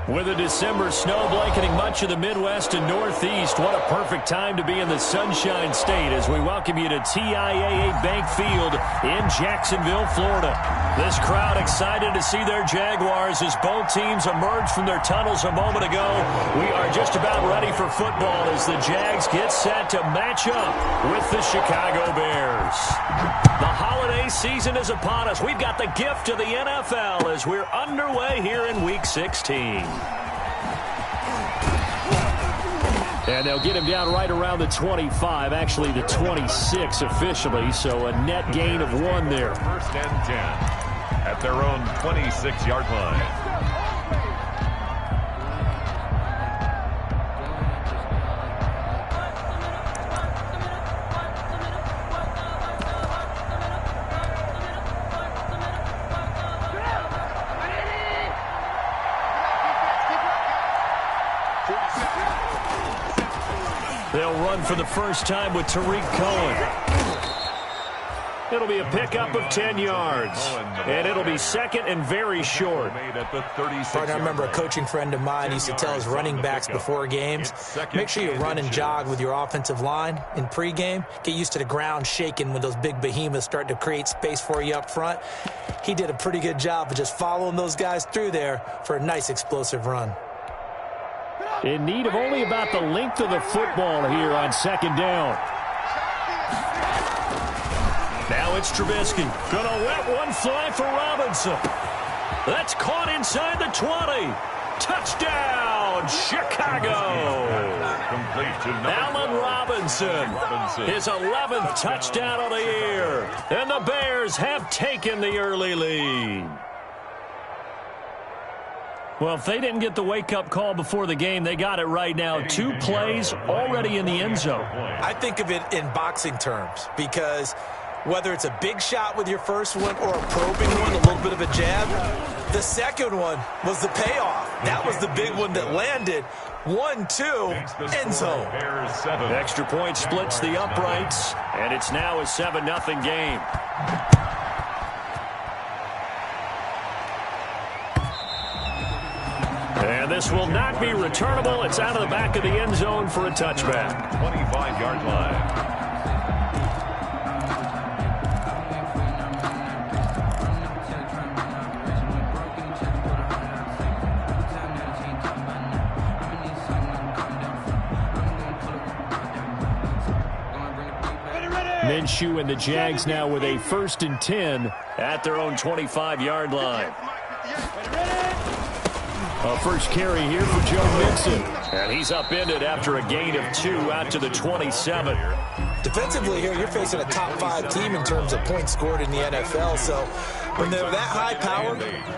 With a December snow blanketing much of the Midwest and Northeast, what a perfect time to be in the Sunshine State as we welcome you to TIAA Bank Field in Jacksonville, Florida. This crowd excited to see their Jaguars as both teams emerged from their tunnels a moment ago. We are just about ready for football as the Jags get set to match up with the Chicago Bears. The holiday season is upon us. We've got the gift of the NFL as we're underway here in Week 16. And they'll get him down right around the 25, actually the 26 officially, so a net gain of 1 there. First and 10 at their own 26-yard line. They'll run for the first time with Tariq Cohen. It'll be a pickup of 10 yards, and it'll be second and very short. I remember a coaching friend of mine used to tell his running backs before games, make sure you run and jog with your offensive line in pregame. Get used to the ground shaking when those big behemoths start to create space for you up front. He did a pretty good job of just following those guys through there for a nice explosive run. In need of only about the length of the football here on second down. Now it's Trubisky. Gonna let one fly for Robinson. That's caught inside the 20. Touchdown, Chicago. Allen Robinson. His 11th touchdown of the year. And the Bears have taken the early lead. Well, if they didn't get the wake-up call before the game, they got it right now. 2 plays already in the end zone. I think of it in boxing terms because whether it's a big shot with your first one or a probing one, a little bit of a jab, the second one was the payoff. That was the big one that landed. 1-2, end zone. Extra point splits the uprights, and it's now a 7-0 game. And this will not be returnable. It's out of the back of the end zone for a touchback. 25-yard line. Minshew and the Jags now with a 1st and 10 at their own 25-yard line. A first carry here for Joe Mixon. And he's upended after a gain of 2 out to the 27. Defensively here, you're facing a top 5 team in terms of points scored in the NFL. So when they're that high power,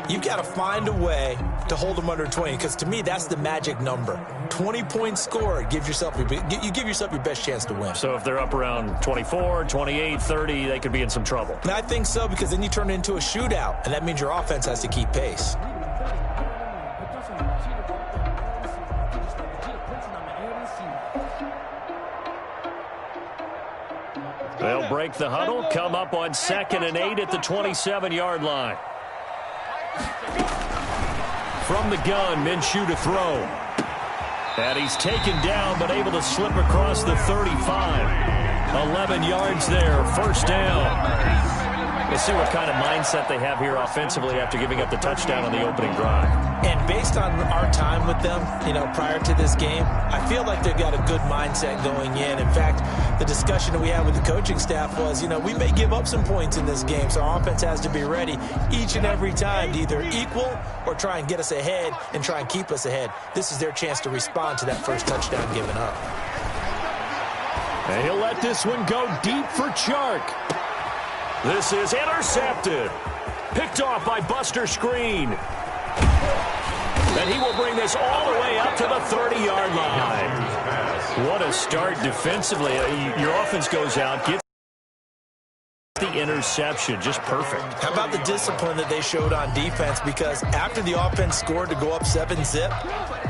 you've got to find a way to hold them under 20. Because to me, that's the magic number. 20 points scored, you give yourself your best chance to win. So if they're up around 24, 28, 30, they could be in some trouble. And I think so, because then you turn it into a shootout. And that means your offense has to keep pace. They'll break the huddle, come up on 2nd and 8 at the 27-yard line. From the gun, Minshew to throw. And he's taken down, but able to slip across the 35. 11 yards there, first down. We'll see what kind of mindset they have here offensively after giving up the touchdown on the opening drive. And based on our time with them, prior to this game, I feel like they've got a good mindset going in. In fact, the discussion that we had with the coaching staff was, we may give up some points in this game, so our offense has to be ready each and every time to either equal or try and get us ahead and try and keep us ahead. This is their chance to respond to that first touchdown given up. And he'll let this one go deep for Chark. This is intercepted. Picked off by Buster Screen. And he will bring this all the way up to the 30-yard line. What a start defensively. Your offense goes out, gets the interception. Just perfect. How about the discipline that they showed on defense? Because after the offense scored to go up 7-zip,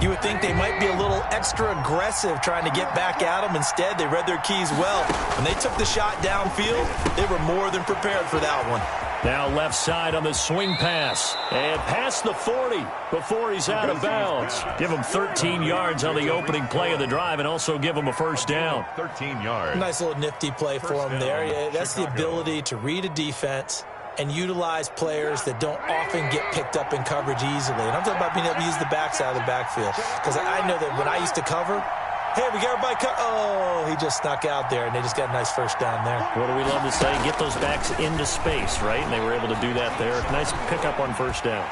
you would think they might be a little extra aggressive trying to get back at them. Instead, they read their keys well. When they took the shot downfield, they were more than prepared for that one. Now left side on the swing pass. And past the 40 before he's out of bounds. Give him 13 yards on the opening play of the drive and also give him a first down. 13 yards. Nice little nifty play for him there. Yeah, that's the ability to read a defense and utilize players that don't often get picked up in coverage easily. And I'm talking about being able to use the backside of the backfield. Because I know that when I used to cover, hey, we got everybody oh, he just snuck out there, and they just got a nice first down there. What do we love to say? Get those backs into space, right? And they were able to do that there. Nice pickup on first down.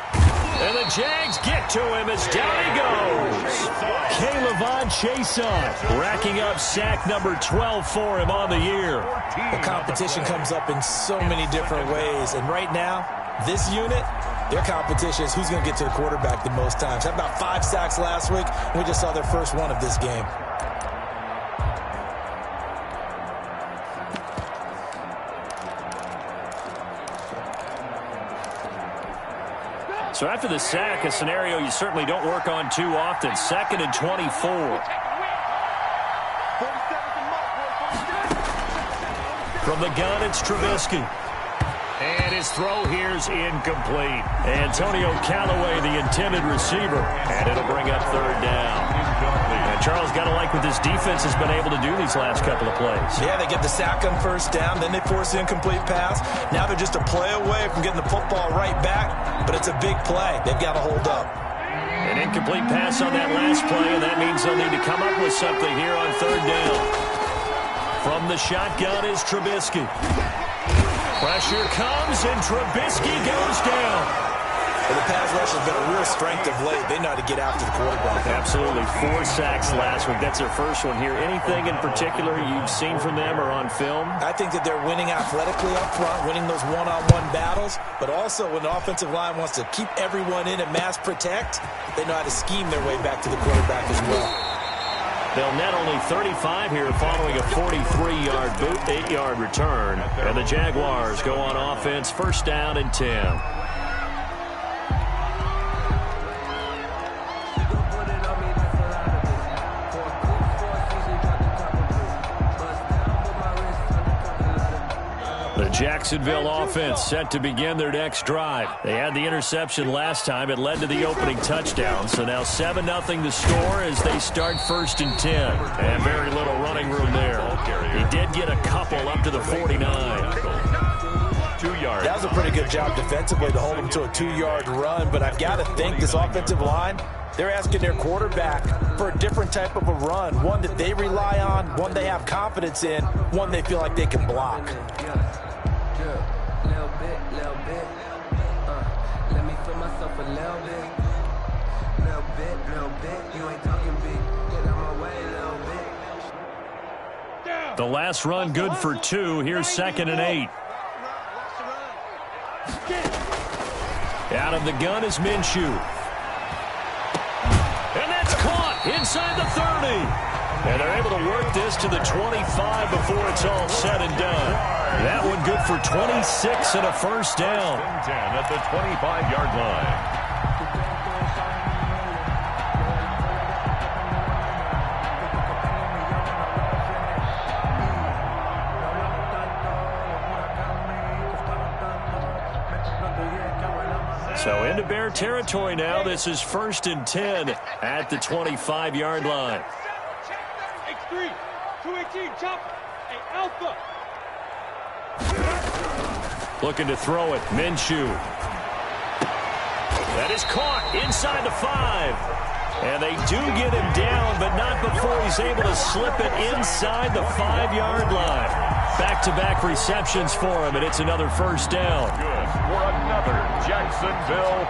And the Jags get to him as down he goes. K'Lavon Chaisson racking up sack number 12 for him on the year. The competition comes up in so many different ways, and right now, this unit, their competition is who's going to get to the quarterback the most times. Had about 5 sacks last week, and we just saw their first one of this game. So after the sack, a scenario you certainly don't work on too often. 2nd and 24. From the gun, it's Trubisky. And his throw here's incomplete. Antonio Callaway, the intended receiver. And it'll bring up 3rd down. And Charles, got to like what this defense has been able to do these last couple of plays. Yeah, they get the sack on first down, then they force the incomplete pass. Now they're just a play away from getting the football right back, but it's a big play. They've got to hold up. An incomplete pass on that last play, and that means they'll need to come up with something here on 3rd down. From the shotgun is Trubisky. Pressure comes, and Trubisky goes down. Well, the pass rush has been a real strength of late. They know how to get after the quarterback. Absolutely. 4 sacks last week. That's their first one here. Anything in particular you've seen from them or on film? I think that they're winning athletically up front, winning those one-on-one battles, but also when the offensive line wants to keep everyone in and mass protect, they know how to scheme their way back to the quarterback as well. They'll net only 35 here following a 43-yard boot, 8-yard return. And the Jaguars go on offense, 1st down and 10. The Jacksonville offense set to begin their next drive. They had the interception last time. It led to the opening touchdown. So now 7-0 the score as they start 1st and 10. And very little running room there. He did get a couple up to the 49. 2 yards. That was a pretty good job defensively to hold him to a 2-yard run. But I've got to think this offensive line, they're asking their quarterback for a different type of a run. One that they rely on, one they have confidence in, one they feel like they can block. The last run good for 2. Here's 2nd and 8. Out of the gun is Minshew. And that's caught inside the 30. And they're able to work this to the 25 before it's all said and done. That one good for 26 and a 1st down. 10 at the 25-yard line. So into Bear territory now. This is 1st and 10 at the 25-yard line. X3, 218, chop, hey, Alpha. Looking to throw it. Minshew. That is caught inside the 5. And they do get him down, but not before he's able to slip it inside the 5-yard line. Back-to-back receptions for him, and it's another 1st down. Good for another Jacksonville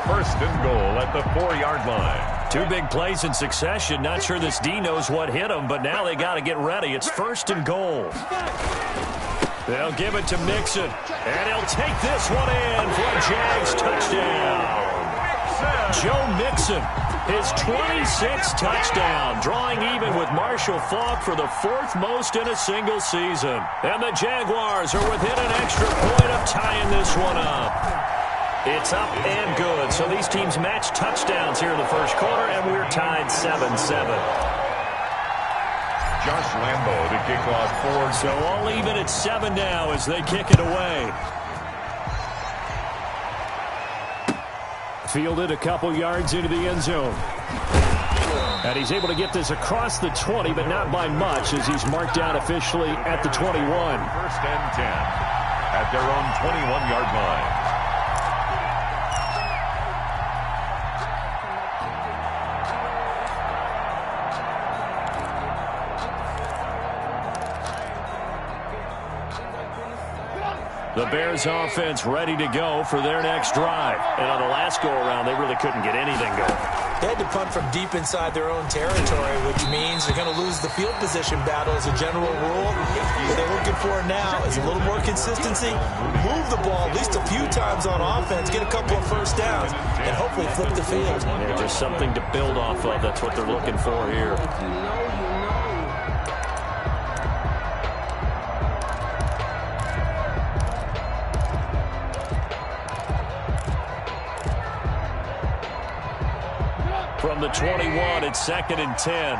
1st and goal at the 4-yard line. 2 big plays in succession. Not sure this D knows what hit him, but now they got to get ready. It's 1st and goal. They'll give it to Mixon, and he'll take this one in for a Jags touchdown. Joe Mixon, his 26th touchdown, drawing even with Marshall Faulk for the 4th most in a single season. And the Jaguars are within an extra point of tying this one up. It's up and good. So these teams match touchdowns here in the 1st quarter, and we're tied 7-7. Josh Lambo to kick off 4. So all even at 7 now as they kick it away. Fielded a couple yards into the end zone. And he's able to get this across the 20, but not by much, as he's marked down officially at the 21. First and 10 at their own 21-yard line. The Bears offense ready to go for their next drive. And on the last go-around, they really couldn't get anything going. They had to punt from deep inside their own territory, which means they're going to lose the field position battle as a general rule. What they're looking for now is a little more consistency, move the ball at least a few times on offense, get a couple of first downs, and hopefully flip the field. Yeah, just something to build off of. That's what they're looking for here. From the 21, it's 2nd and 10.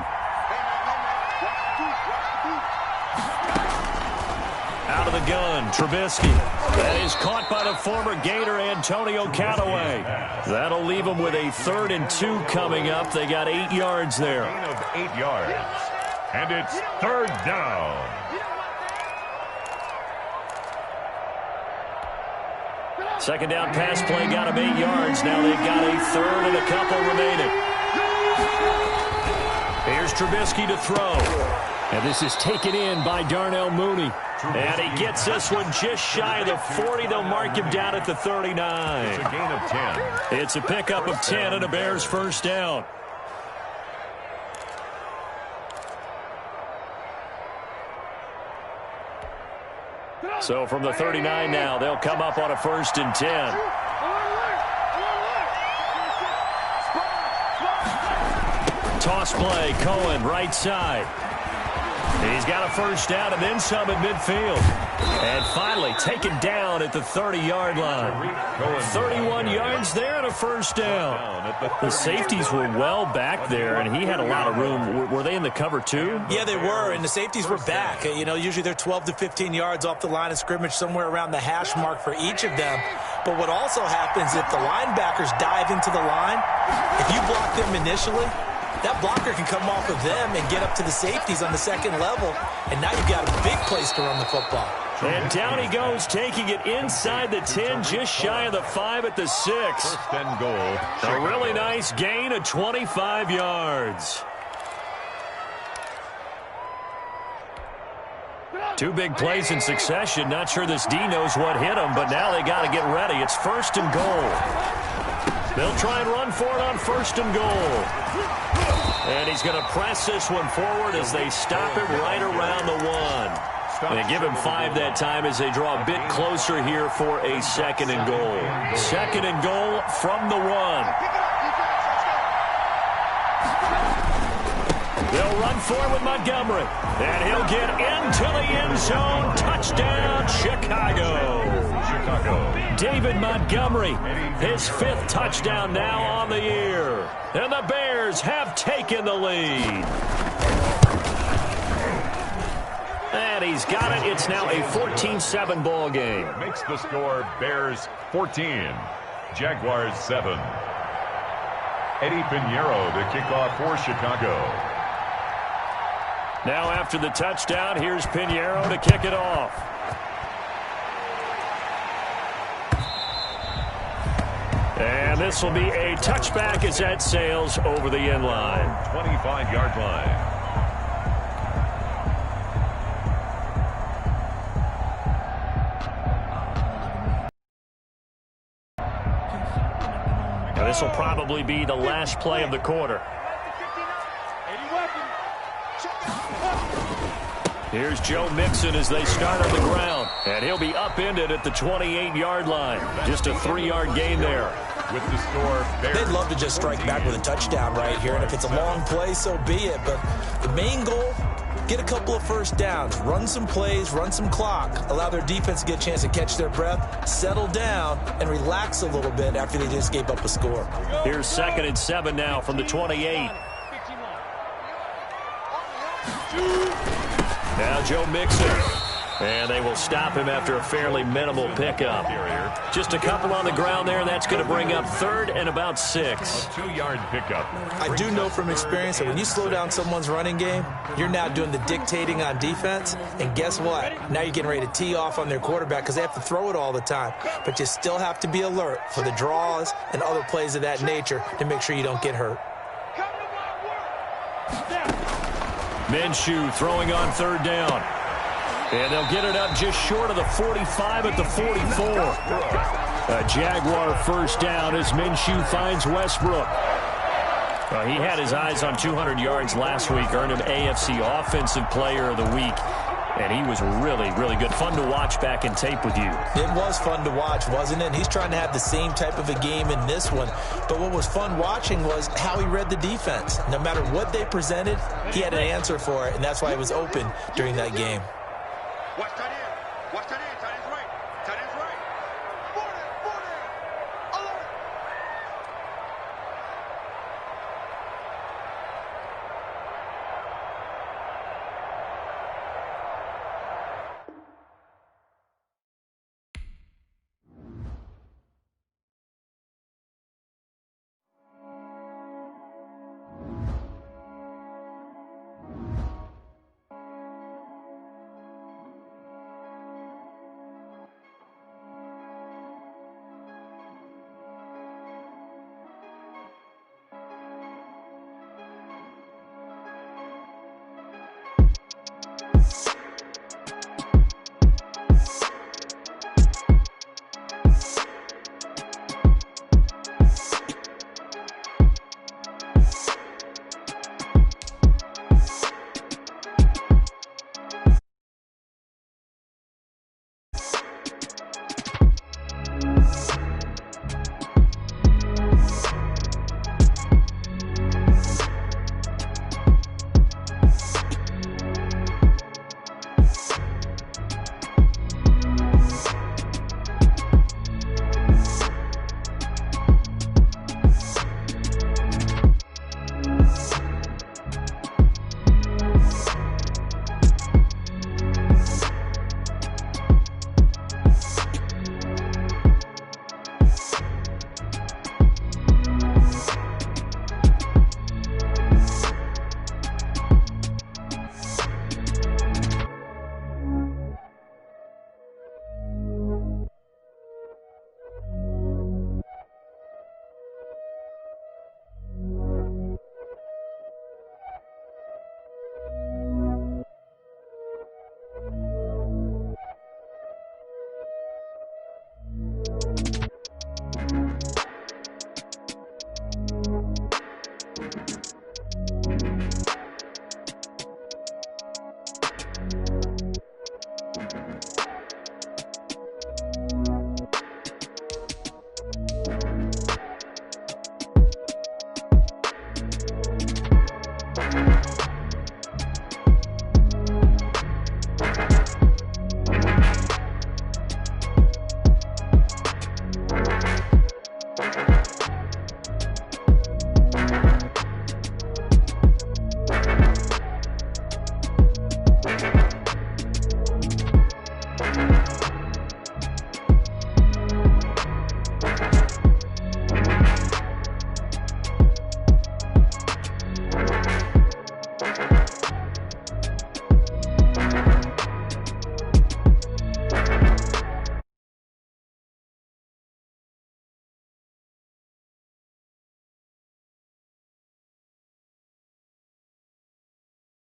Out of the gun, Trubisky. That is caught by the former Gator, Antonio Callaway. That'll leave them with a 3rd and 2 coming up. They got 8 yards there. Gain of 8 yards. And it's 3rd down. Second down pass play got them 8 yards. Now they've got a 3rd and a couple remaining. Here's Trubisky to throw. And this is taken in by Darnell Mooney. And he gets this one just shy of the 40. They'll mark him down at the 39. It's a gain of 10. It's a pickup of 10 and a Bears first down. So from the 39 now, they'll come up on a 1st and 10. Toss play, Cohen, right side. He's got a first down and then some at midfield. And finally taken down at the 30-yard line. 31 yards there and a first down. The safeties were well back there, and he had a lot of room. Were they in the cover too? Yeah, they were, and the safeties were back. You know, usually they're 12 to 15 yards off the line of scrimmage, somewhere around the hash mark for each of them. But what also happens if the linebackers dive into the line, if you block them initially, that blocker can come off of them and get up to the safeties on the second level, and now you've got a big place to run the football. And down he goes, taking it inside the 10, just shy of the 5 at the 6. First and goal. A really nice gain of 25 yards. 2 big plays in succession. Not sure this D knows what hit him, but now they got to get ready. It's 1st and goal. They'll try and run for it on 1st and goal. And he's going to press this one forward as they stop him right around the 1. They give him 5 that time as they draw a bit closer here for a 2nd and goal. 2nd and goal from the 1. They'll run forward with Montgomery. And he'll get into the end zone. Touchdown, Chicago. David Montgomery, his 5th touchdown now on the year. And the Bears have taken the lead. And he's got it. It's now a 14-7 ball game. Makes the score Bears 14, Jaguars 7. Eddie Pinheiro to kick off for Chicago. Now after the touchdown, here's Pinheiro to kick it off. And this will be a touchback as that sails over the end line. 25-yard line. Now this will probably be the last play of the quarter. Here's Joe Mixon as they start on the ground. And he'll be upended at the 28-yard line. Just a 3-yard gain there. With the score, Bears. They'd love to just strike back with a touchdown right here. And if it's a long play, so be it. But the main goal, get a couple of first downs. Run some plays, run some clock. Allow their defense to get a chance to catch their breath, settle down, and relax a little bit after they just gave up a score. Here's 2nd and 7 now from the 28. Now Joe Mixon. And they will stop him after a fairly minimal pickup. Just a couple on the ground there, and that's going to bring up third and about 6. A 2-yard pickup. I do know from experience that when you slow down someone's running game, you're now doing the dictating on defense. And guess what? Now you're getting ready to tee off on their quarterback because they have to throw it all the time. But you still have to be alert for the draws and other plays of that nature to make sure you don't get hurt. Minshew throwing on third down. And they'll get it up just short of the 45 at the 44. A Jaguar first down as Minshew finds Westbrook. He had his eyes on 200 yards last week, earned him AFC Offensive Player of the Week. And he was really, really good. Fun to watch back in tape with you. It was fun to watch, wasn't it? And he's trying to have the same type of a game in this one. But what was fun watching was how he read the defense. No matter what they presented, he had an answer for it, and that's why he was open during that game.